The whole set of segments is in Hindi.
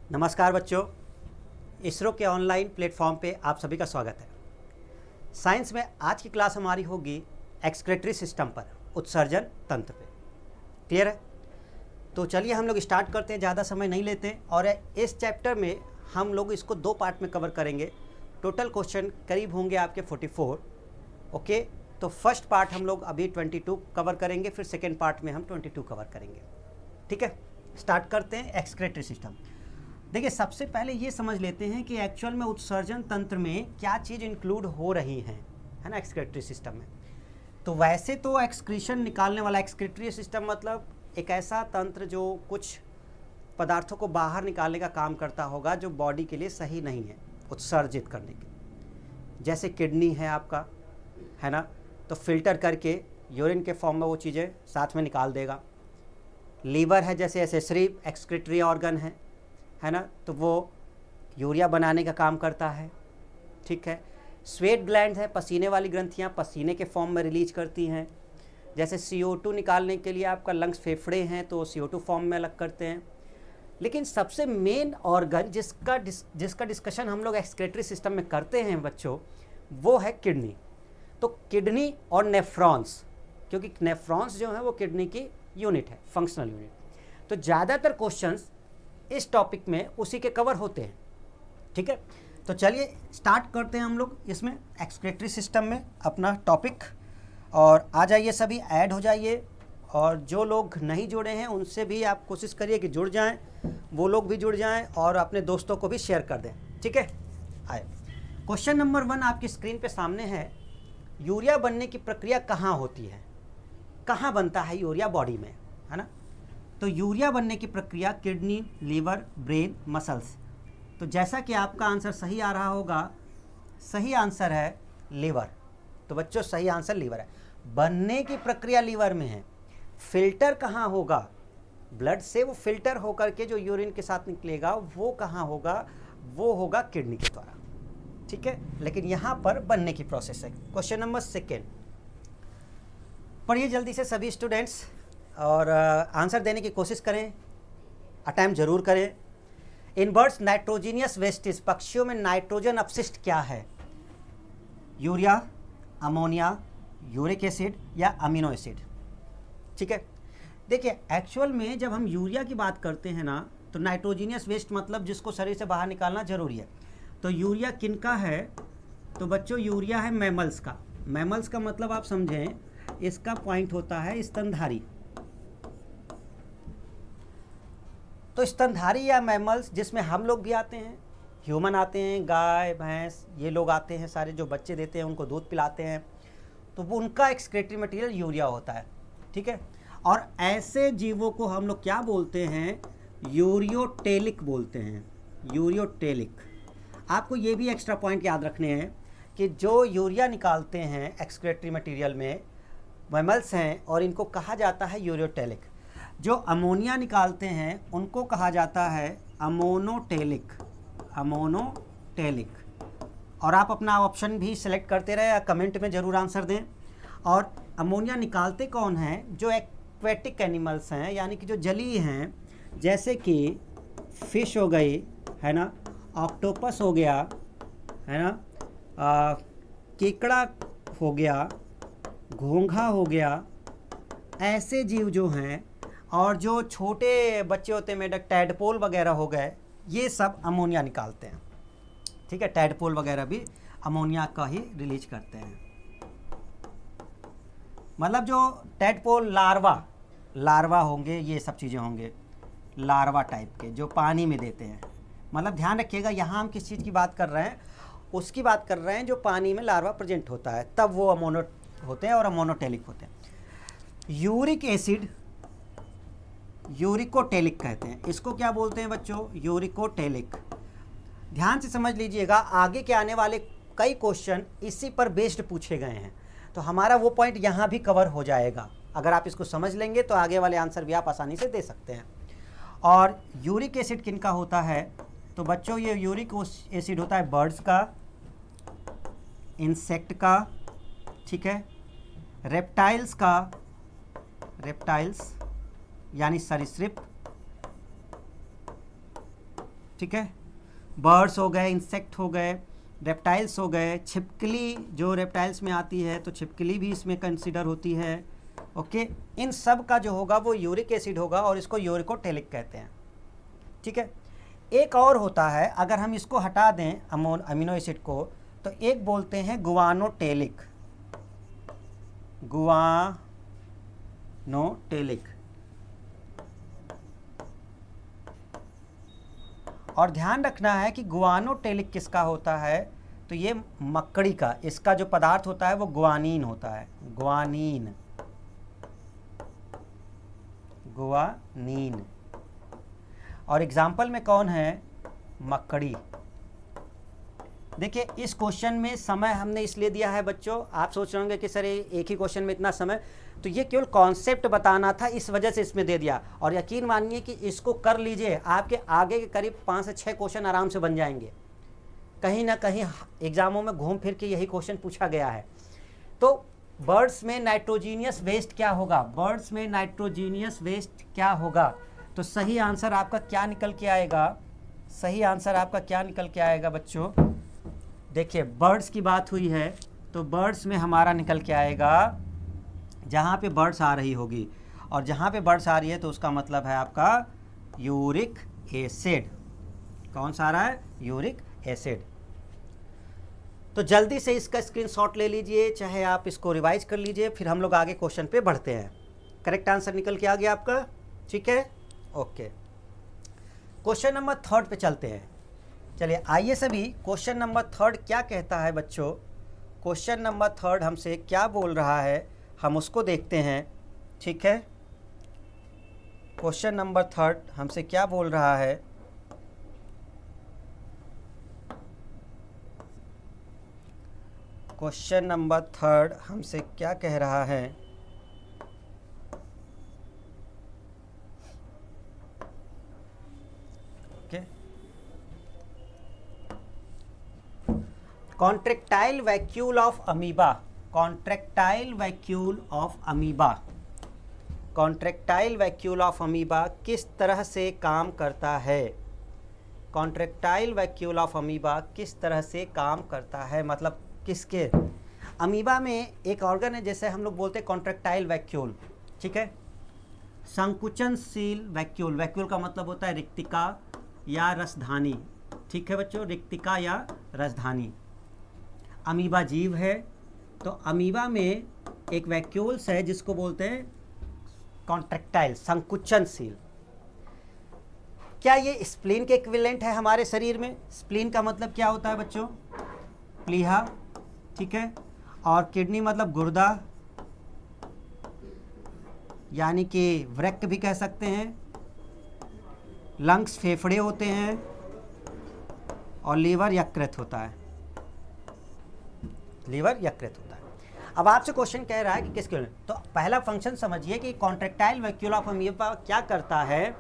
नमस्कार बच्चों, इसरो के ऑनलाइन प्लेटफॉर्म पे आप सभी का स्वागत है। साइंस में आज की क्लास हमारी होगी एक्सक्रीटरी सिस्टम पर, उत्सर्जन तंत्र पे। क्लियर है? तो चलिए हम लोग स्टार्ट करते हैं, ज़्यादा समय नहीं लेते। और इस चैप्टर में हम लोग इसको दो पार्ट में कवर करेंगे। टोटल क्वेश्चन करीब होंगे आपके 44। ओके, तो फर्स्ट पार्ट हम लोग अभी 22 कवर करेंगे, फिर सेकेंड पार्ट में हम 22 कवर करेंगे। ठीक है, स्टार्ट करते हैं एक्सक्रीटरी सिस्टम। देखिए, सबसे पहले ये समझ लेते हैं कि एक्चुअल में उत्सर्जन तंत्र में क्या चीज़ इंक्लूड हो रही हैं, है ना, एक्सक्रीटरी सिस्टम में। तो वैसे तो एक्सक्रीशन निकालने वाला एक्सक्रीटरी सिस्टम मतलब एक ऐसा तंत्र जो कुछ पदार्थों को बाहर निकालने का काम करता होगा जो बॉडी के लिए सही नहीं है उत्सर्जित करने के। जैसे किडनी है आपका, है ना, तो फिल्टर करके यूरिन के फॉर्म में वो चीज़ें साथ में निकाल देगा। लीवर है जैसे एसेसरी एक्सक्रीटरी ऑर्गन है ना, तो वो यूरिया बनाने का काम करता है। ठीक है। स्वेट ग्लैंड है, पसीने वाली ग्रंथियाँ पसीने के फॉर्म में रिलीज करती हैं। जैसे CO2 निकालने के लिए आपका लंग्स फेफड़े हैं तो CO2 फॉर्म में अलग करते हैं। लेकिन सबसे मेन ऑर्गन जिसका डिस्कशन हम लोग एक्सक्रीटरी सिस्टम में करते हैं बच्चों, वो है किडनी। तो किडनी और नेफ्रॉन्स, क्योंकि नेफ्रॉन्स जो है वो किडनी की यूनिट है, फंक्शनल यूनिट। तो ज़्यादातर क्वेश्चंस इस टॉपिक में उसी के कवर होते हैं। ठीक है, तो चलिए स्टार्ट करते हैं हम लोग इसमें एक्सक्रीटरी सिस्टम में अपना टॉपिक। और आ जाइए, सभी ऐड हो जाइए। और जो लोग नहीं जुड़े हैं उनसे भी आप कोशिश करिए कि जुड़ जाएं, वो लोग भी जुड़ जाएं और अपने दोस्तों को भी शेयर कर दें। ठीक है, आए क्वेश्चन नंबर 1 आपकी स्क्रीन पे सामने है। यूरिया बनने की प्रक्रिया कहाँ होती है, कहाँ बनता है यूरिया बॉडी में, है ना। तो यूरिया बनने की प्रक्रिया किडनी, लीवर, ब्रेन, मसल्स। तो जैसा कि आपका आंसर सही आ रहा होगा, सही आंसर है लीवर। तो बच्चों सही आंसर लीवर है। बनने की प्रक्रिया लीवर में है। फिल्टर कहाँ होगा, ब्लड से वो फिल्टर होकर के जो यूरिन के साथ निकलेगा वो कहाँ होगा, वो होगा किडनी के द्वारा। ठीक है, लेकिन यहाँ पर बनने की प्रोसेस है। क्वेश्चन नंबर 2 पढ़िए जल्दी से सभी स्टूडेंट्स और आंसर देने की कोशिश करें, अटैम्प्ट जरूर करें। इन बर्ड्स नाइट्रोजीनियस वेस्टेज, पक्षियों में नाइट्रोजन अपशिष्ट क्या है? यूरिया, अमोनिया, यूरिक एसिड या अमीनो एसिड। ठीक है, देखिए एक्चुअल में जब हम यूरिया की बात करते हैं ना, तो नाइट्रोजीनियस वेस्ट मतलब जिसको शरीर से बाहर निकालना जरूरी है। तो यूरिया किनका है? तो बच्चों यूरिया है मैमल्स का। मैमल्स का मतलब आप समझें, इसका पॉइंट होता है स्तनधारी। तो स्तनधारी या मैमल्स जिसमें हम लोग भी आते हैं, ह्यूमन आते हैं, गाय भैंस ये लोग आते हैं, सारे जो बच्चे देते हैं उनको दूध पिलाते हैं, तो वो उनका एक्सक्रीटरी मटेरियल यूरिया होता है। ठीक है, और ऐसे जीवों को हम लोग क्या बोलते हैं? यूरियोटेलिक बोलते हैं, यूरियोटेलिक। आपको ये भी एक्स्ट्रा पॉइंट याद रखने हैं कि जो यूरिया निकालते हैं एक्सक्रीटरी मटेरियल में मैमल्स हैं और इनको कहा जाता है यूरियोटेलिक। जो अमोनिया निकालते हैं उनको कहा जाता है अमोनोटेलिक, अमोनोटेलिक। और आप अपना ऑप्शन भी सिलेक्ट करते रहे या कमेंट में ज़रूर आंसर दें। और अमोनिया निकालते कौन हैं? जो एक्वेटिक एनिमल्स हैं, यानी कि जो जलीय हैं, जैसे कि फिश हो गई, है ना, ऑक्टोपस हो गया, है ना, केकड़ा हो गया, घोंघा हो गया, ऐसे जीव जो हैं, और जो छोटे बच्चे होते हैं मेढक, टैडपोल वगैरह हो गए, ये सब अमोनिया निकालते हैं। ठीक है, टैडपोल वगैरह भी अमोनिया का ही रिलीज करते हैं। मतलब जो टैडपोल लार्वा होंगे, ये सब चीज़ें होंगे लार्वा टाइप के जो पानी में देते हैं। मतलब ध्यान रखिएगा, यहाँ हम किस चीज़ की बात कर रहे हैं, उसकी बात कर रहे हैं जो पानी में लार्वा प्रेजेंट होता है, तब वो अमोनो होते हैं और अमोनोटेलिक होते हैं। यूरिक एसिड यूरिकोटेलिक कहते हैं। इसको क्या बोलते हैं बच्चों? यूरिकोटेलिक। ध्यान से समझ लीजिएगा, आगे के आने वाले कई क्वेश्चन इसी पर बेस्ड पूछे गए हैं, तो हमारा वो पॉइंट यहाँ भी कवर हो जाएगा। अगर आप इसको समझ लेंगे तो आगे वाले आंसर भी आप आसानी से दे सकते हैं। और यूरिक एसिड किनका होता है? तो बच्चों ये यूरिक एसिड होता है बर्ड्स का, इंसेक्ट का, ठीक है, रेप्टाइल्स का, रेप्टाइल्स यानी सरीसृप, ठीक है। बर्ड्स हो गए, इंसेक्ट हो गए, रेप्टाइल्स हो गए, छिपकली जो रेप्टाइल्स में आती है तो छिपकली भी इसमें कंसिडर होती है। ओके, इन सब का जो होगा वो यूरिक एसिड होगा और इसको यूरिकोटेलिक कहते हैं। ठीक है। एक और होता है, अगर हम इसको हटा दें अमीनो एसिड को, तो एक बोलते हैं गुआनोटेलिक। गुआनोटेलिक। और ध्यान रखना है कि गुआनोटेलिक किसका होता है, तो ये मकड़ी का, इसका जो पदार्थ होता है वो गुआनीन होता है। गुआनीन, गुआनीन। और एग्जाम्पल में कौन है, मकड़ी। देखिए इस क्वेश्चन में समय हमने इसलिए दिया है बच्चों, आप सोच रहे होंगे कि सर एक ही क्वेश्चन में इतना समय, तो ये केवल कॉन्सेप्ट बताना था, इस वजह से इसमें दे दिया। और यकीन मानिए कि इसको कर लीजिए, आपके आगे के करीब 5 से 6 क्वेश्चन आराम से बन जाएंगे। कहीं ना कहीं एग्जामों में घूम फिर के यही क्वेश्चन पूछा गया है। तो बर्ड्स में नाइट्रोजीनियस वेस्ट क्या होगा, बर्ड्स में नाइट्रोजीनियस वेस्ट क्या होगा, तो सही आंसर आपका क्या निकल के आएगा, सही आंसर आपका क्या निकल के आएगा बच्चों। देखिए बर्ड्स की बात हुई है तो बर्ड्स में हमारा निकल के आएगा, जहाँ पे बर्ड्स आ रही होगी, और जहाँ पे बर्ड्स आ रही है तो उसका मतलब है आपका यूरिक एसिड। कौन सा आ रहा है, यूरिक एसिड। तो जल्दी से इसका स्क्रीनशॉट ले लीजिए, चाहे आप इसको रिवाइज कर लीजिए, फिर हम लोग आगे क्वेश्चन पे बढ़ते हैं। करेक्ट आंसर निकल के आ गया आपका, ठीक है, ओके। क्वेश्चन नंबर 3 पे चलते हैं। चलिए आइए सभी, क्वेश्चन नंबर 3 क्या कहता है बच्चों, क्वेश्चन नंबर 3 हमसे क्या बोल रहा है, हम उसको देखते हैं। ठीक है, क्वेश्चन नंबर 3 हमसे क्या बोल रहा है, क्वेश्चन नंबर 3 हमसे क्या कह रहा है। Okay, contractile vacuole of amoeba, contractile vacuole of amoeba, contractile vacuole of amoeba किस तरह से काम करता है, कॉन्ट्रेक्टाइल वैक्यूल ऑफ अमीबा किस तरह से काम करता है, मतलब किसके, अमीबा में एक ऑर्गन है जैसे हम लोग बोलते हैं कॉन्ट्रेक्टाइल वैक्यूल। ठीक है, संकुचनशील वैक्यूल, वैक्यूल का मतलब होता है रिक्तिका या रसधानी। ठीक है बच्चों, रिक्तिका या रसधानी। अमीबा जीव है, तो अमीबा में एक वैक्यूल्स है जिसको बोलते हैं कॉन्ट्रेक्टाइल, संकुचनशील। क्या ये स्प्लीन के इक्विवेलेंट है हमारे शरीर में, स्प्लीन का मतलब क्या होता है बच्चों, प्लीहा। ठीक है, और किडनी मतलब गुर्दा, यानी कि वृक्क भी कह सकते हैं, लंग्स फेफड़े होते हैं, और लीवर यकृत होता है, लीवर यकृत होता है। अब आपसे क्वेश्चन कह रहा है कि किसके, तो पहला फंक्शन समझिए कि कॉन्ट्रेक्टाइल वैक्यूल ऑफ अमीबा क्या करता है,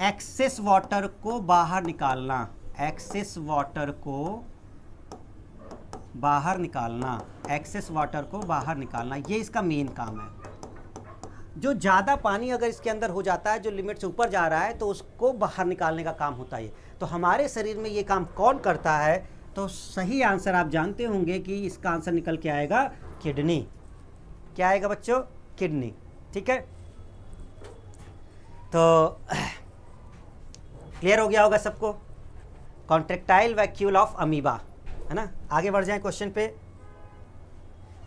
एक्सेस वाटर को बाहर निकालना, एक्सेस वाटर को बाहर निकालना, एक्सेस वाटर को बाहर निकालना, ये इसका मेन काम है। जो ज़्यादा पानी अगर इसके अंदर हो जाता है, जो लिमिट से ऊपर जा रहा है, तो उसको बाहर निकालने का काम होता है। तो हमारे शरीर में ये काम कौन करता है, तो सही आंसर आप जानते होंगे कि इसका आंसर निकल के आएगा किडनी। क्या आएगा बच्चों, किडनी। ठीक है, तो क्लियर हो गया होगा सबको, कॉन्ट्रेक्टाइल वैक्यूल ऑफ अमीबा, है ना। आगे बढ़ जाएं क्वेश्चन पे,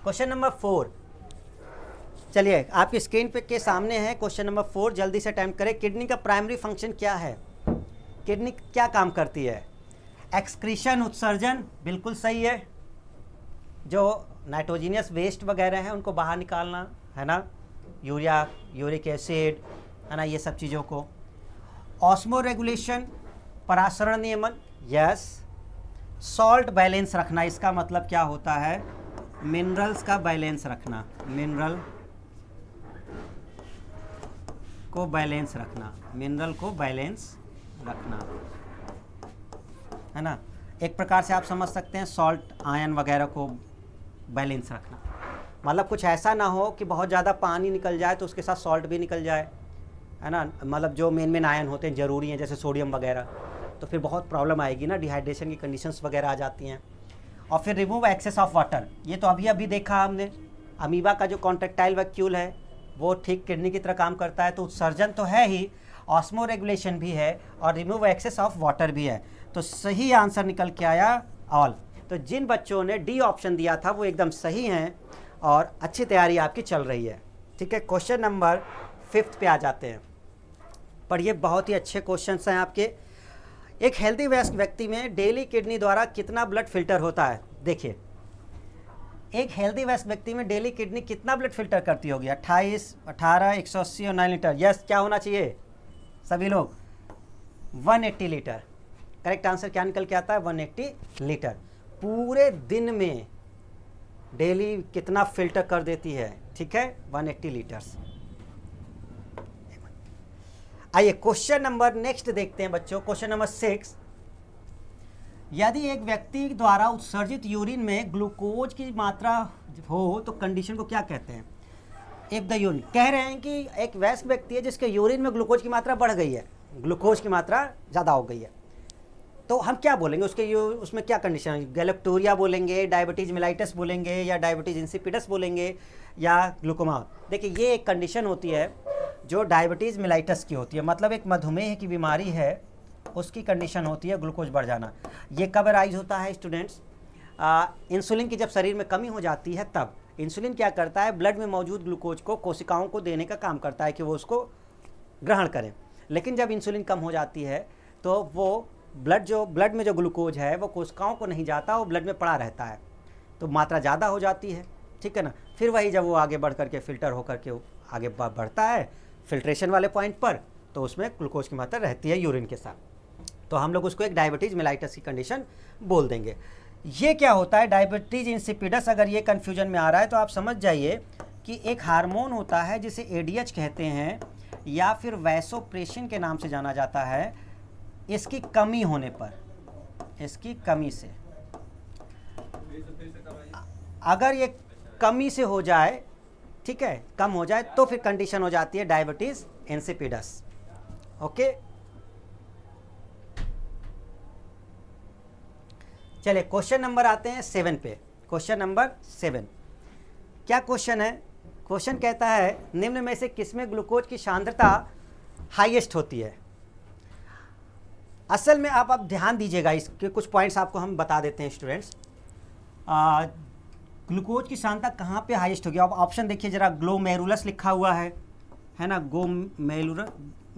क्वेश्चन नंबर 4। चलिए आपकी स्क्रीन पे के सामने है क्वेश्चन नंबर 4, जल्दी से अटेम्प्ट करें। किडनी का प्राइमरी फंक्शन क्या है, किडनी क्या काम करती है, एक्सक्रीशन, उत्सर्जन, बिल्कुल सही है। जो नाइट्रोजीनियस वेस्ट वगैरह हैं उनको बाहर निकालना, है ना, यूरिया, यूरिक एसिड, है ना, ये सब चीज़ों को। ऑस्मो रेगुलेशन, परासरण नियमन, यस। सॉल्ट बैलेंस रखना, इसका मतलब क्या होता है, मिनरल्स का बैलेंस रखना, मिनरल को बैलेंस रखना, मिनरल को बैलेंस रखना, है ना। एक प्रकार से आप समझ सकते हैं सॉल्ट, आयन वगैरह को बैलेंस रखना, मतलब कुछ ऐसा ना हो कि बहुत ज़्यादा पानी निकल जाए तो उसके साथ सॉल्ट भी निकल जाए, है ना, मतलब जो मेन आयन होते हैं ज़रूरी हैं जैसे सोडियम वगैरह, तो फिर बहुत प्रॉब्लम आएगी ना, डिहाइड्रेशन की कंडीशंस वगैरह आ जाती हैं। और फिर रिमूव एक्सेस ऑफ वाटर, ये तो अभी अभी देखा हमने, अमीबा का जो कॉन्ट्रेक्टाइल वैक्यूल है वो ठीक किडनी की तरह काम करता है, तो उत्सर्जन तो है ही, ऑस्मो रेगुलेशन भी है और रिमूव एक्सेस ऑफ वाटर भी है। तो सही आंसर निकल के आया ऑल। तो जिन बच्चों ने डी ऑप्शन दिया था वो एकदम सही हैं और अच्छी तैयारी आपकी चल रही है। ठीक है, क्वेश्चन नंबर 5 पे आ जाते हैं। पढ़िए, बहुत ही अच्छे क्वेश्चंस हैं आपके। एक हेल्दी व्यक्ति में डेली किडनी द्वारा कितना ब्लड फिल्टर होता है? देखिए, एक हेल्दी व्यक्ति में डेली किडनी कितना ब्लड फिल्टर करती होगी? 28, 18, 180 और 9 लीटर। यस, क्या होना चाहिए सभी लोग? 180 लीटर। करेक्ट आंसर क्या निकल के आता है? 180 लीटर। पूरे दिन में डेली कितना फिल्टर कर देती है? ठीक है, 180 लीटर्स। आइए क्वेश्चन नंबर नेक्स्ट देखते हैं बच्चों। क्वेश्चन नंबर 6, यदि एक व्यक्ति द्वारा उत्सर्जित यूरिन में ग्लूकोज की मात्रा हो तो कंडीशन को क्या कहते हैं? इफ द यूरिन, कह रहे हैं कि एक वयस्क व्यक्ति है जिसके यूरिन में ग्लूकोज की मात्रा बढ़ गई है, ग्लूकोज की मात्रा ज़्यादा हो गई है, तो हम क्या बोलेंगे उसके? उसमें क्या कंडीशन है? गैलेक्टोरिया बोलेंगे, डायबिटीज मेलाइटस बोलेंगे, या डायबिटीज इंसिपिडस बोलेंगे, या ग्लूकोमा? देखिए, ये एक कंडीशन होती है जो डायबिटीज़ मेलाइटस की होती है, मतलब एक मधुमेह की बीमारी है, उसकी कंडीशन होती है ग्लूकोज बढ़ जाना। ये कब राइज होता है स्टूडेंट्स? इंसुलिन की जब शरीर में कमी हो जाती है तब। इंसुलिन क्या करता है? ब्लड में मौजूद ग्लूकोज को कोशिकाओं को देने का काम करता है कि वो उसको ग्रहण करें। लेकिन जब इंसुलिन कम हो जाती है तो वो ब्लड में जो ग्लूकोज है वो कोशिकाओं को नहीं जाता, वो ब्लड में पड़ा रहता है, तो मात्रा ज़्यादा हो जाती है। ठीक है ना, फिर वही जब वो आगे बढ़ करके फिल्टर होकर के आगे बढ़ता है फिल्ट्रेशन वाले पॉइंट पर, तो उसमें ग्लूकोज की मात्रा रहती है यूरिन के साथ, तो हम लोग उसको एक डायबिटीज़ मेलाइटस की कंडीशन बोल देंगे। ये क्या होता है? डायबिटीज़ इंसिपिडस, अगर ये कन्फ्यूजन में आ रहा है तो आप समझ जाइए कि एक हार्मोन होता है जिसे एडीएच कहते हैं या फिर वैसोप्रेसिन के नाम से जाना जाता है। इसकी कमी होने पर, इसकी कमी से, अगर ये कमी से हो जाए, ठीक है, कम हो जाए, तो फिर कंडीशन हो जाती है डायबिटीज़ इंसिपिडस। ओके, चलिए क्वेश्चन नंबर आते हैं 7 पे। क्वेश्चन नंबर 7, क्या क्वेश्चन है? क्वेश्चन कहता है निम्न में से किसमें ग्लूकोज की सांद्रता हाईएस्ट होती है? असल में आप ध्यान दीजिएगा, इसके कुछ पॉइंट्स आपको हम बता देते हैं स्टूडेंट्स। ग्लूकोज की सांद्रता कहाँ पे हाईएस्ट होगी? आप ऑप्शन देखिए जरा, ग्लोमेरुलस लिखा हुआ है ना,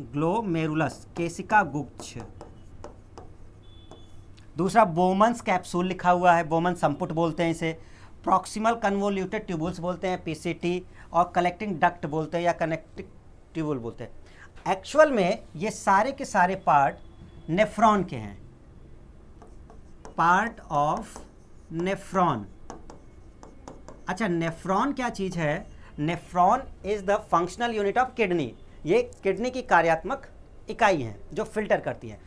ग्लोमेरुलस केशिका गुच्छ। दूसरा बोमन्स कैप्सूल लिखा हुआ है, बोमन संपुट बोलते हैं इसे, प्रॉक्सिमल कन्वोल्यूटेड ट्यूबुल्स बोलते हैं पीसीटी, और कलेक्टिंग डक्ट बोलते हैं या कनेक्टिंग ट्यूबुल बोलते हैं। एक्चुअल में ये सारे के सारे पार्ट नेफ्रॉन के हैं, पार्ट ऑफ नेफ्रॉन। अच्छा, नेफ्रॉन क्या चीज़ है? Nephron is the functional unit of kidney. ये किडनी की कार्यात्मक इकाई है जो फिल्टर करती है,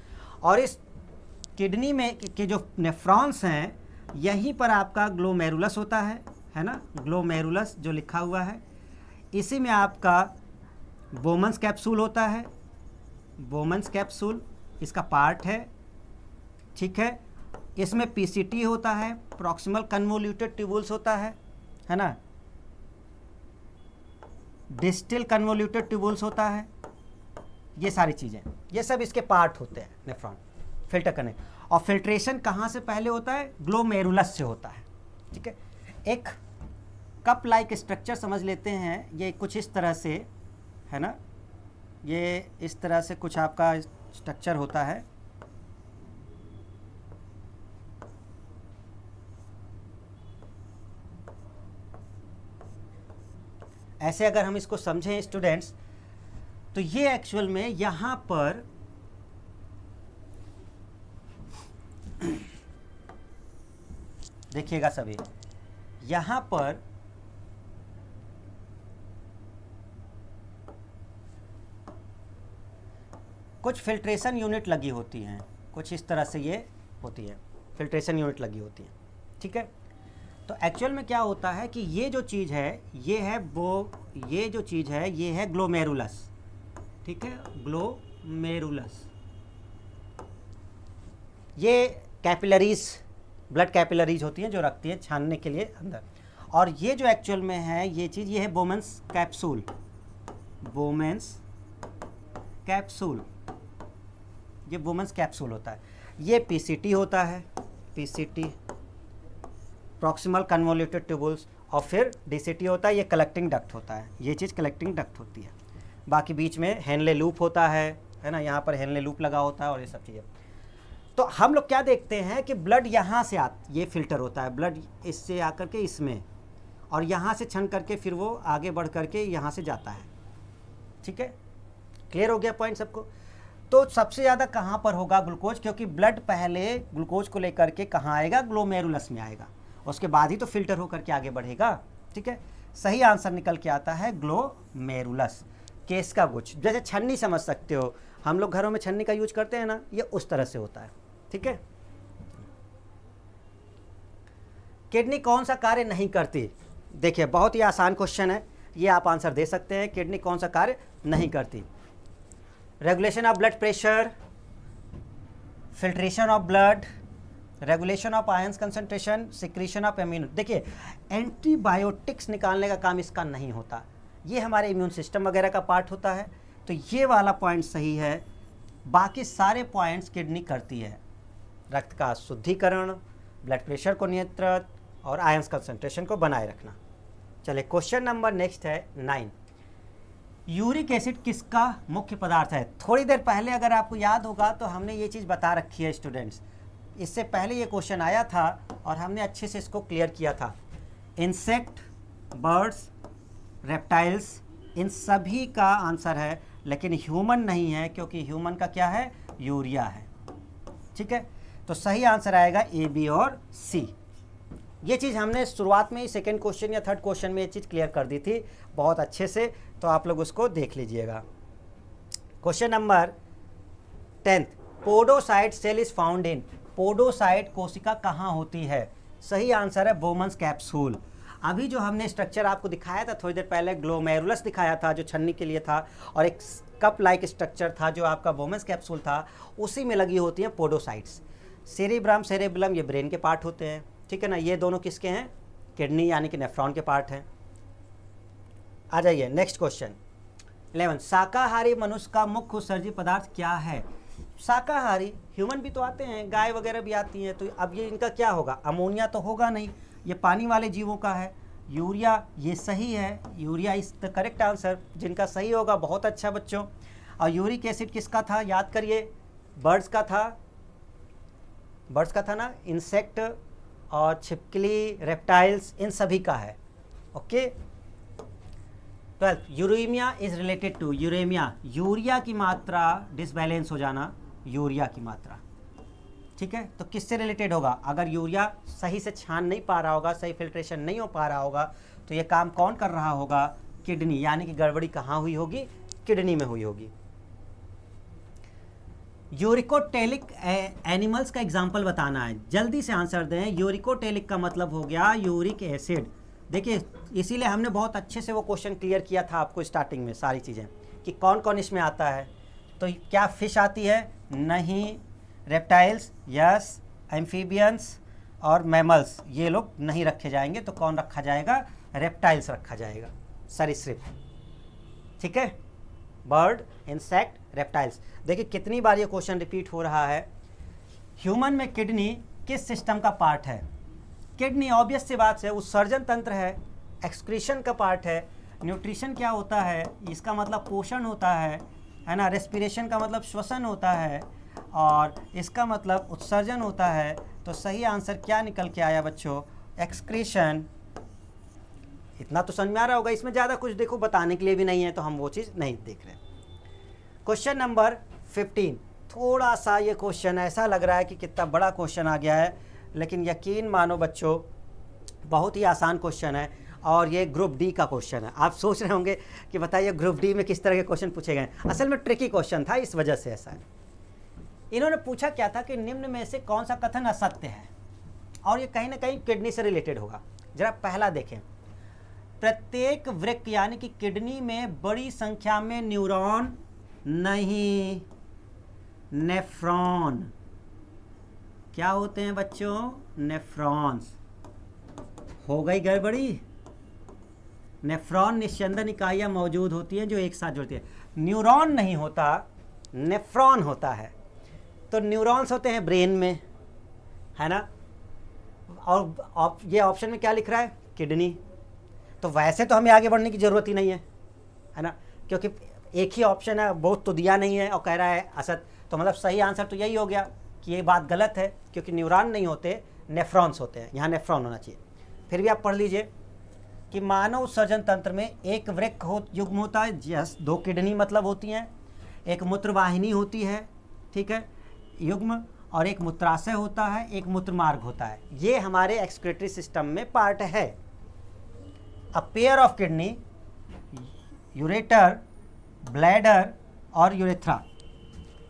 और इस किडनी में के जो नेफ्रॉन्स हैं यहीं पर आपका ग्लोमेरुलस होता है ना, ग्लोमेरुलस जो लिखा हुआ है, इसी में आपका बोमन्स कैप्सूल होता है, बोमन्स कैप्सूल इसका पार्ट है। ठीक है, इसमें पीसीटी होता है, प्रॉक्सिमल कन्वोल्यूटेड ट्यूबुल्स होता है ना, डिस्टल कन्वोल्यूटेड ट्यूबुल्स होता है, ये सारी चीज़ें, ये सब इसके पार्ट होते हैं नेफ्रॉन फिल्टर करने। और फिल्ट्रेशन कहाँ से पहले होता है? ग्लोमेरुलस से होता है। ठीक है, एक कप लाइक स्ट्रक्चर समझ लेते हैं, ये कुछ इस तरह से है ना, ये इस तरह से कुछ आपका स्ट्रक्चर होता है। ऐसे अगर हम इसको समझें स्टूडेंट्स, तो ये एक्चुअल में यहाँ पर देखिएगा सभी, यहाँ पर कुछ फिल्ट्रेशन यूनिट लगी होती हैं, कुछ इस तरह से ये होती है, फिल्ट्रेशन यूनिट लगी होती है। ठीक है, तो एक्चुअल में क्या होता है कि ये जो चीज़ है ये है, वो ये जो चीज़ है ये है ग्लोमेरुलस, ठीक है, ग्लोमेरुलस। ये कैपिलरीज, ब्लड कैपिलरीज होती हैं जो रखती है छानने के लिए अंदर। और ये जो एक्चुअल में है ये चीज़, ये है बोमेंस कैप्सूल, बोमेंस कैप्सूल, ये बोमेंस कैप्सूल होता है। ये पीसीटी होता है, पीसीटी प्रॉक्सिमल कन्वोल्यूटेड ट्यूबुल्स, और फिर डीसीटी होता है, ये कलेक्टिंग डक्ट होता है, ये चीज़ कलेक्टिंग डक्ट होती है। बाकी बीच में हेनले लूप होता है ना, यहाँ पर हेनले लूप लगा होता है और ये सब चीज़ें। तो हम लोग क्या देखते हैं कि ब्लड यहाँ से ये फिल्टर होता है, ब्लड इससे आकर के इसमें, और यहाँ से छन करके फिर वो आगे बढ़ करके यहाँ से जाता है। ठीक है, क्लियर हो गया पॉइंट सबको? तो सबसे ज़्यादा कहाँ पर होगा ग्लूकोज, क्योंकि ब्लड पहले ग्लूकोज को लेकर के कहाँ आएगा, ग्लोमेरुलस में आएगा, उसके बाद ही तो फिल्टर होकर के आगे बढ़ेगा। ठीक है, सही आंसर निकल के आता है ग्लोमेरुलस, केस का गुच्छ। जैसे छन्नी समझ सकते हो, हम लोग घरों में छन्नी का यूज करते हैं ना, ये उस तरह से होता है। ठीक है, किडनी कौन सा कार्य नहीं करती? देखिए बहुत ही आसान क्वेश्चन है, ये आप आंसर दे सकते हैं। किडनी कौन सा कार्य नहीं करती? Regulation of blood pressure, filtration of blood, regulation of ions concentration, secretion of amino. देखिए एंटीबायोटिक्स निकालने का काम इसका नहीं होता, ये हमारे इम्यून सिस्टम वगैरह का पार्ट होता है। तो ये वाला पॉइंट सही है, बाकी सारे पॉइंट्स किडनी करती है। रक्त का शुद्धिकरण, ब्लड प्रेशर को नियंत्रित और आयंस कंसंट्रेशन को बनाए रखना। चलिए क्वेश्चन नंबर नेक्स्ट है 9। यूरिक एसिड किसका मुख्य पदार्थ है? थोड़ी देर पहले अगर आपको याद होगा तो हमने ये चीज़ बता रखी है स्टूडेंट्स, इससे पहले ये क्वेश्चन आया था और हमने अच्छे से इसको क्लियर किया था। इंसेक्ट, बर्ड्स, रेप्टाइल्स, इन सभी का आंसर है, लेकिन ह्यूमन नहीं है, क्योंकि ह्यूमन का क्या है, यूरिया है। ठीक है, तो सही आंसर आएगा ए, बी और सी। ये चीज़ हमने शुरुआत में ही सेकंड क्वेश्चन या थर्ड क्वेश्चन में ये चीज़ क्लियर कर दी थी बहुत अच्छे से, तो आप लोग उसको देख लीजिएगा। Question number 10, podocyte cell is found in. Podocyte कोशिका कहाँ होती है? सही आंसर है बोमेंस कैप्सूल। अभी जो हमने स्ट्रक्चर आपको दिखाया था थोड़ी देर पहले, ग्लोमेरुलस दिखाया था जो छन्नी के लिए था, और एक कप लाइक स्ट्रक्चर था जो आपका बोमेंस कैप्सूल था, उसी में लगी होती हैं पोडोसाइट्स। सेरेब्रम, सेरेबुलम ये ब्रेन के पार्ट होते हैं। ठीक है ना, ये दोनों किसके हैं? किडनी यानी कि नेफ्रॉन के पार्ट हैं। आ जाइए नेक्स्ट क्वेश्चन 11, शाकाहारी मनुष्य का मुख्य उत्सर्जी पदार्थ क्या है? शाकाहारी ह्यूमन भी तो आते हैं, गाय वगैरह भी आती हैं, तो अब ये इनका क्या होगा? अमोनिया तो होगा नहीं, ये पानी वाले जीवों का है। यूरिया, ये सही है, urea is the correct answer. जिनका सही होगा बहुत अच्छा बच्चों। और यूरिक एसिड किसका था याद करिए? बर्ड्स का था, बर्ड्स का था ना, इंसेक्ट और छिपकली, रेप्टाइल्स, इन सभी का है। Okay 12, uremia is related to. Uremia, urea की मात्रा डिसबैलेंस हो जाना, यूरिया की मात्रा। ठीक है, तो किससे रिलेटेड होगा? अगर यूरिया सही से छान नहीं पा रहा होगा, सही फिल्ट्रेशन नहीं हो पा रहा होगा, तो ये काम कौन कर रहा होगा? किडनी, यानी कि गड़बड़ी कहाँ हुई होगी? किडनी में हुई होगी। यूरिकोटेलिक एनिमल्स का एग्जाम्पल बताना है, जल्दी से आंसर दें। यूरिकोटेलिक का मतलब हो गया यूरिक एसिड। देखिए इसीलिए हमने बहुत अच्छे से वो क्वेश्चन क्लियर किया था आपको स्टार्टिंग में, सारी चीज़ें कि कौन कौन इसमें आता है। तो क्या फिश आती है? नहीं। रेप्टाइल्स यस, एम्फीबियंस और मैमल्स ये लोग नहीं रखे जाएंगे, तो कौन रखा जाएगा? रेप्टाइल्स रखा जाएगा, सरीसृप। ठीक है, बर्ड, इंसेक्ट, रेप्टाइल्स। देखिए कितनी बार ये क्वेश्चन रिपीट हो रहा है। ह्यूमन में किडनी किस सिस्टम का पार्ट है? किडनी ऑब्वियस सी बात है उत्सर्जन तंत्र है, एक्सक्रीशन का पार्ट है। न्यूट्रिशन क्या होता है? इसका मतलब पोषण होता है ना। रेस्पिरेशन का मतलब श्वसन होता है, और इसका मतलब उत्सर्जन होता है। तो सही आंसर क्या निकल के आया बच्चों? एक्सक्रीशन। इतना तो समझ में आ रहा होगा, इसमें ज़्यादा कुछ देखो बताने के लिए भी नहीं है, तो हम वो चीज़ नहीं देख रहे। क्वेश्चन नंबर 15, थोड़ा सा ये क्वेश्चन ऐसा लग रहा है कि कितना बड़ा क्वेश्चन आ गया है, लेकिन यकीन मानो बच्चों बहुत ही आसान क्वेश्चन है, और ये ग्रुप डी का क्वेश्चन है। आप सोच रहे होंगे कि बताइए ग्रुप डी में किस तरह के क्वेश्चन पूछे गए। असल में ट्रिकी क्वेश्चन था, इस वजह से ऐसा है। इन्होंने पूछा क्या था कि निम्न में से कौन सा कथन असत्य है, और ये कहीं ना कहीं किडनी से रिलेटेड होगा। जरा पहला देखें, प्रत्येक वृक्क यानी कि किडनी में बड़ी संख्या में न्यूरॉन नहीं, नेफ्रॉन। क्या होते हैं बच्चों? नेफ्रॉन्स। हो गई गड़बड़ी। नेफ्रॉन निस्यंदन इकाइयाँ मौजूद होती हैं जो एक साथ जुड़ती है। न्यूरॉन नहीं होता, नेफ्रॉन होता है। तो न्यूरॉन्स होते हैं ब्रेन में, है ना। और ये ऑप्शन में क्या लिख रहा है? किडनी। तो वैसे तो हमें आगे बढ़ने की ज़रूरत ही नहीं है ना, क्योंकि एक ही ऑप्शन है, बहुत तो दिया नहीं है और कह रहा है असद। तो मतलब सही आंसर तो यही हो गया कि ये बात गलत है, क्योंकि न्यूरॉन नहीं होते, नेफ्रॉन्स होते हैं। यहाँ नेफ्रॉन होना चाहिए। फिर भी आप पढ़ लीजिए कि मानव उत्सर्जन तंत्र में एक वृक्क युग्म होता है, जस 2 किडनी मतलब होती हैं, एक मूत्रवाहिनी होती है, ठीक है, युग्म, और एक मूत्राशय होता है, एक मूत्रमार्ग होता है। ये हमारे एक्सक्रीटरी सिस्टम में पार्ट है। A pair of kidney, ureter, bladder और यूरेथ्रा।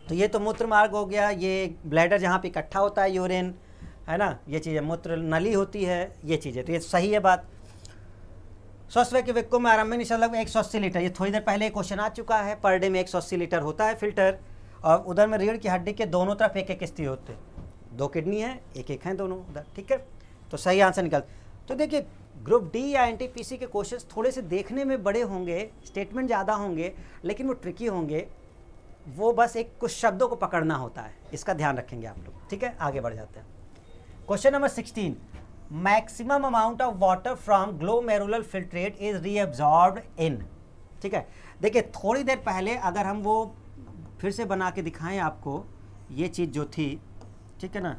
तो ये तो मूत्र मार्ग हो गया, ये ब्लैडर जहाँ पे इकट्ठा होता है यूरिन, है ना, ये चीज़ें मूत्र नली होती है, ये चीज़ें। तो ये सही है बात। स्वस्थ व्यक्ति के वृक्कों में आरंभ में निश्चल 180 लीटर, ये थोड़ी देर पहले क्वेश्चन आ चुका है। पर डे में 180 लीटर होता है फिल्टर। और उधर में रीढ़ की हड्डी के दोनों तरफ एक एक स्थिति होते हैं, 2 किडनी है, एक एक हैं दोनों उधर, ठीक है। तो सही आंसर निकल। तो देखिए ग्रुप डी या एनटीपीसी के क्वेश्चंस थोड़े से देखने में बड़े होंगे, स्टेटमेंट ज़्यादा होंगे, लेकिन वो ट्रिकी होंगे। वो बस एक कुछ शब्दों को पकड़ना होता है, इसका ध्यान रखेंगे आप लोग, ठीक है। आगे बढ़ जाते हैं। Question number 16, maximum amount of water from glomerular filtrate is reabsorbed in, ठीक है। देखिए थोड़ी देर पहले अगर हम वो फिर से बना के दिखाएं आपको, ये चीज़ जो थी, ठीक है ना,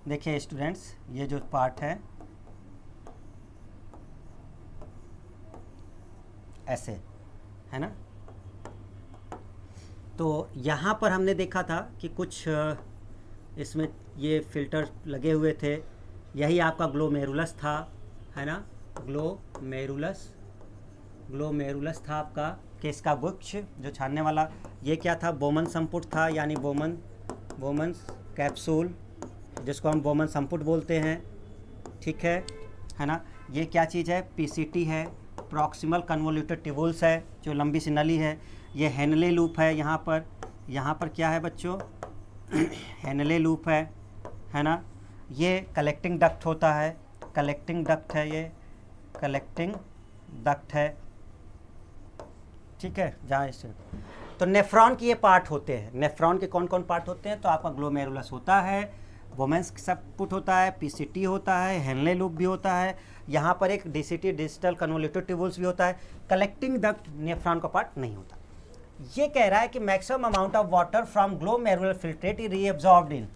देखिए स्टूडेंट्स, ये जो पार्ट है ऐसे है ना। तो यहाँ पर हमने देखा था कि कुछ इसमें ये फिल्टर लगे हुए थे, यही आपका ग्लोमेरुलस था, है ना। ग्लोमेरुलस था आपका केस का गुच्छ जो छानने वाला। ये क्या था? बोमन संपुट था, यानी बोमन कैप्सूल, जिसको हम बोमन संपुट बोलते हैं, ठीक है ना। ये क्या चीज़ है? पीसीटी है, प्रॉक्सिमल कन्वोल्यूटेड ट्यूबुल्स है, जो लंबी सी नली है। ये हेनले लूप है, यहाँ पर क्या है बच्चों? हेनले लूप है ना। ये कलेक्टिंग डक्ट होता है, कलेक्टिंग डक्ट है, ये कलेक्टिंग डक्ट है, ठीक है। जहाँ इससे तो नेफ्रॉन के ये पार्ट होते हैं। नेफ्रॉन के कौन कौन पार्ट होते हैं? तो आपका ग्लोमेरुलस होता है, वोमेंस संपुट होता है, पीसीटी होता है, हेनले लूप भी होता है, यहाँ पर एक डीसीटी डिजिटल कन्वोल्यूटेड ट्यूबुल्स भी होता है। कलेक्टिंग डक्ट नेफ्रॉन का पार्ट नहीं होता। ये कह रहा है कि maximum amount of water from glomerular filtrate is reabsorbed in.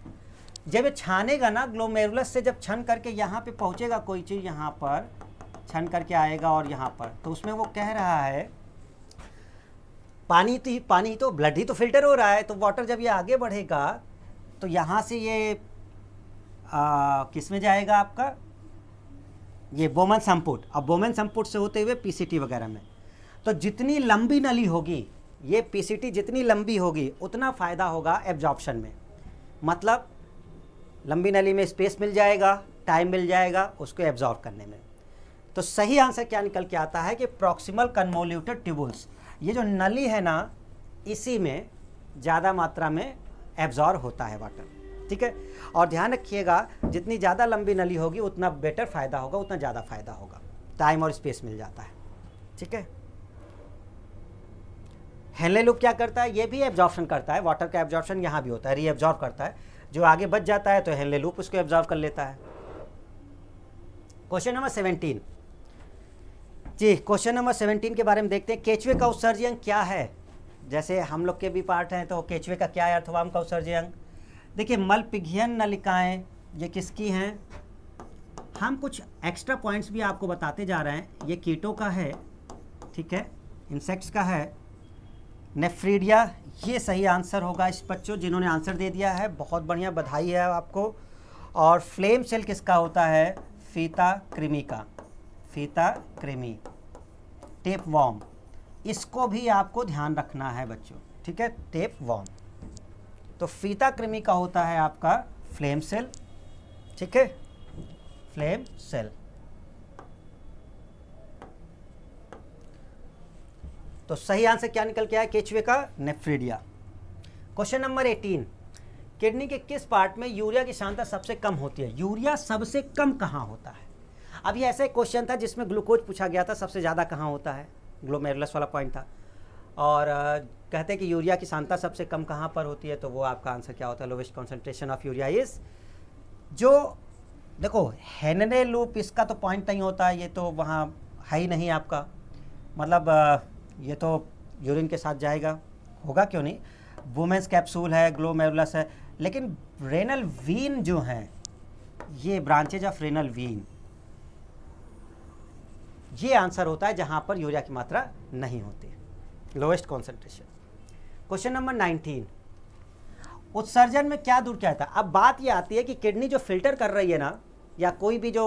जब ये छानेगा ना, ग्लोमेरुलस से जब छन करके यहाँ पे पहुँचेगा कोई चीज़, यहाँ पर छन करके आएगा और यहाँ पर, तो उसमें वो कह रहा है पानी तो ब्लड ही तो फिल्टर हो रहा है, तो वाटर जब ये आगे बढ़ेगा तो यहाँ से ये किस में जाएगा आपका? ये बोमन संपुट। अब बोमन संपुट से होते हुए पीसीटी वगैरह में। तो जितनी लंबी नली होगी, ये पीसीटी जितनी लंबी होगी उतना फ़ायदा होगा एब्जॉर्प्शन में। मतलब लंबी नली में स्पेस मिल जाएगा, टाइम मिल जाएगा उसको एब्जॉर्ब करने में। तो सही आंसर क्या निकल के आता है कि प्रॉक्सिमल कन्वोल्यूटेड ट्यूबुल्स, ये जो नली है ना, इसी में ज़्यादा मात्रा में एब्जॉर्ब होता है वाटर, ठीक है। और ध्यान रखिएगा, जितनी ज़्यादा लंबी नली होगी उतना बेटर फ़ायदा होगा, उतना ज़्यादा फ़ायदा होगा, टाइम और स्पेस मिल जाता है, ठीक है। हेनले लूप क्या करता है? ये भी एब्जॉर्प्शन करता है, वाटर का एब्जॉर्प्शन यहाँ भी होता है, रीअब्जॉर्ब करता है। जो आगे बच जाता है तो हेनले लूप उसको एब्जॉर्ब कर लेता है। क्वेश्चन नंबर 17 जी, क्वेश्चन नंबर 17 के बारे में देखते हैं। केचुए का उत्सर्जन क्या है? जैसे हम लोग के भी पार्ट हैं, तो केचुए का क्या है? अर्थवाम का उत्सर्जन। देखिए मलपिघियन नलिकाएं ये किसकी हैं? हम कुछ एक्स्ट्रा पॉइंट्स भी आपको बताते जा रहे हैं। ये कीटों का है, ठीक है, इंसेक्ट्स का है। नेफ्रीडिया, ये सही आंसर होगा इस बच्चों जिन्होंने आंसर दे दिया है, बहुत बढ़िया, बधाई है आपको। और फ्लेम सेल किसका होता है? फीता कृमि का, फीता कृमि, टेप वॉर्म, इसको भी आपको ध्यान रखना है बच्चों, ठीक है। टेप वॉर्म, तो फीता कृमि का होता है आपका फ्लेम सेल, ठीक है, फ्लेम सेल। तो सही आंसर क्या निकल के आया केचुए का? नेफ्रीडिया। क्वेश्चन नंबर 18, किडनी के किस पार्ट में यूरिया की सांद्रता सबसे कम होती है? यूरिया सबसे कम कहाँ होता है? अब ये ऐसा एक क्वेश्चन था जिसमें ग्लूकोज पूछा गया था, सबसे ज़्यादा कहाँ होता है, ग्लोमेरुलस वाला पॉइंट था, और कहते हैं कि यूरिया की सांद्रता सबसे कम कहाँ पर होती है, तो वो आपका आंसर क्या होता है? Lowest concentration of urea is, जो देखो हेनरे लूप, इसका तो पॉइंट नहीं होता है, ये तो वहाँ है ही नहीं आपका, मतलब ये तो यूरिन के साथ जाएगा, होगा क्यों नहीं, वुमेन्स कैप्सूल है, ग्लोमेरुलस है, लेकिन रेनल वीन जो है, ये ब्रांचेज ऑफ रेनल वीन, ये आंसर होता है जहां पर यूरिया की मात्रा नहीं होती, लोएस्ट कॉन्सेंट्रेशन। क्वेश्चन नंबर 19, उत्सर्जन में क्या दूर क्या था? अब बात ये आती है कि किडनी जो फिल्टर कर रही है ना, या कोई भी जो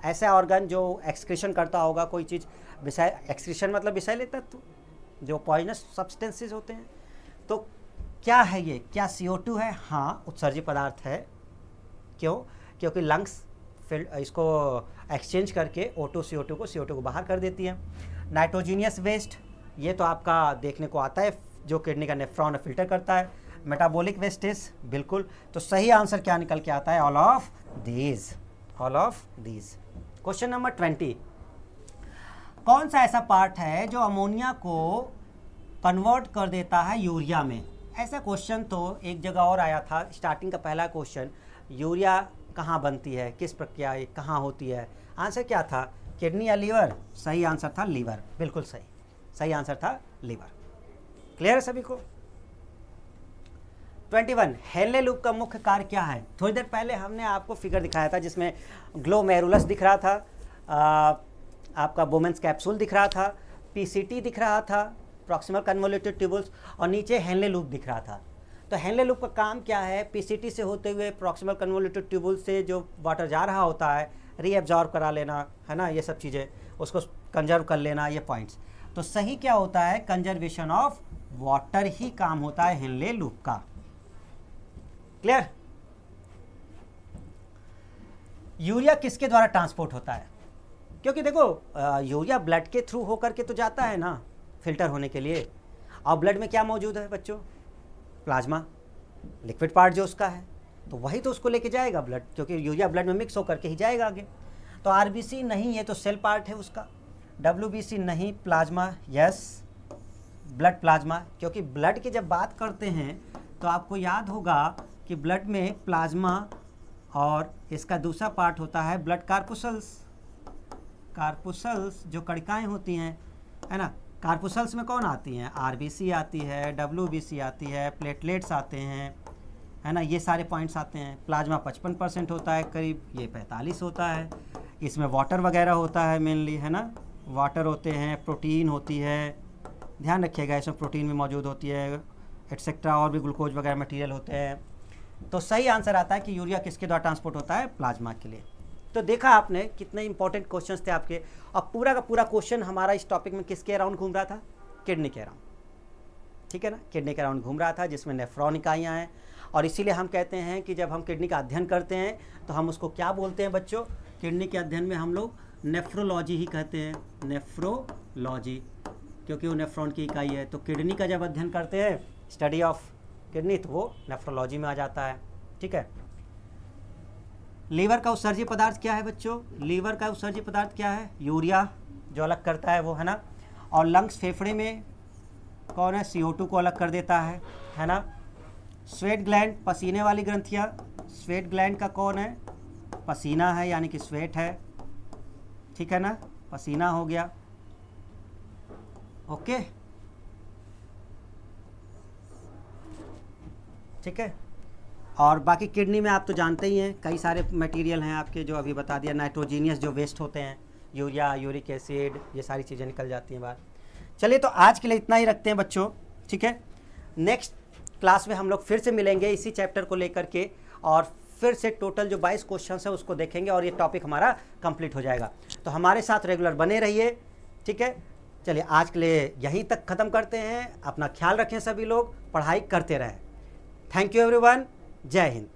ऐसा ऑर्गन जो एक्सक्रीशन करता होगा कोई चीज़, विषय एक्सक्रीशन मतलब विषैले तत्व, जो पॉइजनस सब्सटेंसेस होते हैं, तो क्या है ये? क्या CO2 है? हाँ, उत्सर्जी पदार्थ है। क्यों? क्योंकि लंग्स इसको एक्सचेंज करके O2 CO2 को बाहर कर देती है। नाइट्रोजीनियस वेस्ट, ये तो आपका देखने को आता है, जो किडनी का नेफ्रॉन फिल्टर करता है। मेटाबॉलिक वेस्टेज, बिल्कुल। तो सही आंसर क्या निकल के आता है? All of these, all of these. Question number 20, कौन सा ऐसा पार्ट है जो अमोनिया को कन्वर्ट कर देता है यूरिया में? ऐसा क्वेश्चन तो एक जगह और आया था, स्टार्टिंग का पहला क्वेश्चन, यूरिया कहाँ बनती है, किस प्रक्रिया कहाँ होती है? आंसर क्या था? किडनी या लीवर? सही आंसर था लीवर, बिल्कुल सही, सही आंसर था लीवर। क्लियर है सभी को? 21, हेनले लूप का मुख्य कार्य क्या है? थोड़ी देर पहले हमने आपको फिगर दिखाया था जिसमें ग्लोमेरुलस दिख रहा था, आपका वुमेन्स कैप्सूल दिख रहा था, PCT दिख रहा था, प्रॉक्सिमल कन्वोल्यूटेड ट्यूबुल्स, और नीचे हेनले लूप दिख रहा था। तो हेनले लूप का काम क्या है? PCT से होते हुए प्रॉक्सिमल कन्वोल्यूटेड ट्यूबुल से जो वाटर जा रहा होता है, रीएब्जॉर्ब करा लेना, है ना, ये सब चीज़ें, उसको कंजर्व कर लेना, ये पॉइंट्स। तो सही क्या होता है? कंजर्वेशन ऑफ वाटर ही काम होता है हेनले लूप का। क्लियर? यूरिया किसके द्वारा ट्रांसपोर्ट होता है? क्योंकि देखो यूरिया ब्लड के थ्रू होकर के तो जाता है ना फिल्टर होने के लिए, और ब्लड में क्या मौजूद है बच्चों? प्लाज्मा, लिक्विड पार्ट जो उसका है, तो वही तो उसको लेके जाएगा ब्लड, क्योंकि यूरिया ब्लड में मिक्स होकर के ही जाएगा आगे। तो RBC नहीं, ये तो सेल पार्ट है उसका। WBC नहीं, प्लाज्मा यस, ब्लड प्लाज्मा, क्योंकि ब्लड की जब बात करते हैं तो आपको याद होगा कि ब्लड में प्लाज्मा और इसका दूसरा पार्ट होता है ब्लड कार्पुसल्स। कार्पुसल्स जो कणिकाएँ होती हैं, है ना, कार्पुसल्स में कौन आती हैं? RBC आती है, WBC आती है, प्लेटलेट्स आते हैं, है ना, ये सारे पॉइंट्स आते हैं। प्लाज्मा 55% होता है करीब, ये 45 होता है। इसमें वाटर वगैरह होता है मेनली, है ना, वाटर होते हैं, प्रोटीन होती है, ध्यान रखिएगा इसमें प्रोटीन भी मौजूद होती है, एटसेट्रा, और भी ग्लूकोज वगैरह मटेरियल होते हैं। तो सही आंसर आता है कि यूरिया किसके द्वारा ट्रांसपोर्ट होता है? प्लाज्मा के लिए। तो देखा आपने कितने इंपॉर्टेंट क्वेश्चंस थे आपके, और पूरा का पूरा क्वेश्चन हमारा इस टॉपिक में किसके अराउंड घूम रहा था? किडनी के अराउंड, ठीक है ना, किडनी के अराउंड घूम रहा था, जिसमें नेफ्रॉन इकाइयाँ हैं। और इसीलिए हम कहते हैं कि जब हम किडनी का अध्ययन करते हैं तो हम उसको क्या बोलते हैं बच्चों? किडनी के अध्ययन में हम लोग नेफ्रोलॉजी ही कहते हैं, नेफ्रोलॉजी, क्योंकि वो नेफ्रॉन की इकाई है। तो किडनी का जब अध्ययन करते हैं, स्टडी ऑफ किडनी, तो वो नेफ्रोलॉजी में आ जाता है, ठीक है। लीवर का उत्सर्जी पदार्थ क्या है बच्चों? लीवर का उत्सर्जी पदार्थ क्या है? यूरिया जो अलग करता है वो, है ना। और लंग्स, फेफड़े में कौन है? CO2 को अलग कर देता है ना। स्वेट ग्लैंड, पसीने वाली ग्रंथियाँ, स्वेट ग्लैंड का कौन है? पसीना है, यानी कि स्वेट है, ठीक है ना, पसीना हो गया, ओके, ठीक है। और बाकी किडनी में आप तो जानते ही हैं, कई सारे मटेरियल हैं आपके, जो अभी बता दिया, नाइट्रोजीनियस जो वेस्ट होते हैं, यूरिया, यूरिक एसिड, ये सारी चीज़ें निकल जाती हैं बाहर। चलिए, तो आज के लिए इतना ही रखते हैं बच्चों, ठीक है। नेक्स्ट क्लास में हम लोग फिर से मिलेंगे इसी चैप्टर को लेकर के, और फिर से टोटल जो 22 क्वेश्चन है उसको देखेंगे, और ये टॉपिक हमारा कंप्लीट हो जाएगा। तो हमारे साथ रेगुलर बने रहिए, ठीक है, चलिए आज के लिए यहीं तक ख़त्म करते हैं। अपना ख्याल रखें, सभी लोग पढ़ाई करते रहें। थैंक यू एवरीवन, जय हिंद।